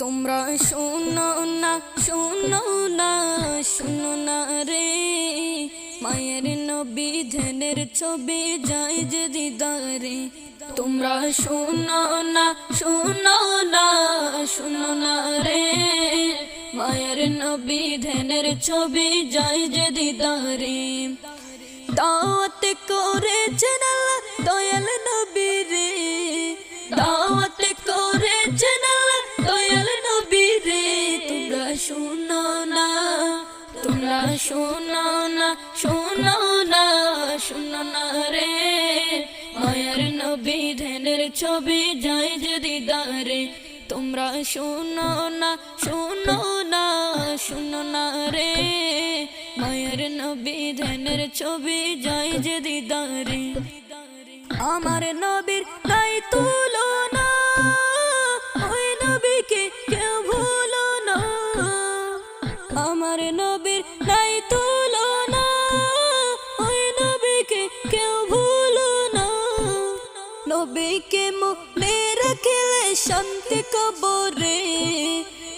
তোমরা শোনো না শোনো না শোনো না রে, মায়ের নবী ধ্যানের ছবি যায় যে দিদারে। তোমরা শোনো না শোনো না শোনো না রে, মায়ের নবী ধ্যানের ছবি যায় যে দিদারে। দাওয়াত করেছেন আল্লাহ দয়াল নবী রে, দাওয়াত করেছেন আল্লাহ দয়াল নবী রে। তোমরা শোনো না তোমরা শোনো না শোনো না শোনো না রে, মায়ের নবী ধ্যানের ছবি যায় যে দিদারে। তোমরা শোনো না শোনো না শোনো না রে, মায়ের নবী ধ্যানের ছবি যায় যে দিদারে। আমার নবীর নাই তুলনা, ওই নবীকে কেউ ভুলো না। আমার নবীর নাই তুলনা, ওই নবীকে কেউ ভুলো না। নবীকে মনে রাখলে শান্তি কবরে,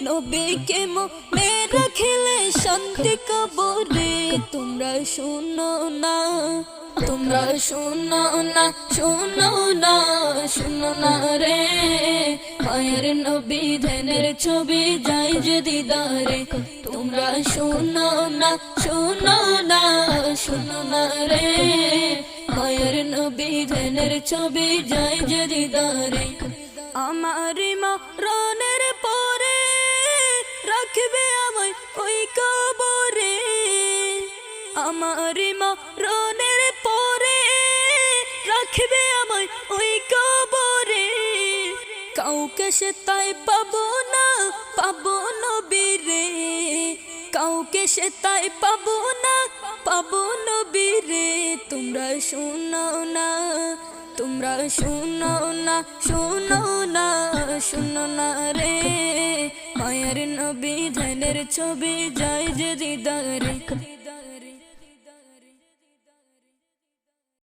নবীকে মনে রাখলে শান্তি কবরে। তোমরা শোনো না তোমরা শোনো না শোনো না শোনো না রে, মায়ের নবী ধ্যানের ছবি যায় যে দিদারে। তোমরা শোনো না শোনো না শোনো না রে, মায়ের নবী ধ্যানের ছবি যায় যে দিদারে। আমার মরণের পরে রাখবে আমায় ওই কবরে, আমার মরণের পরে রাখবে আমায় ওই কবরে। কাউকে সে তাই পাবো না পাবো নবী রে, কাউকে সে তাই পাবো না পাবো নবী রে। তোমরা শোনো না তোমরা শোনো না শোনো না শোনো না রে, মায়ের নবী ধ্যানের ছবি যায় যে দিদারে।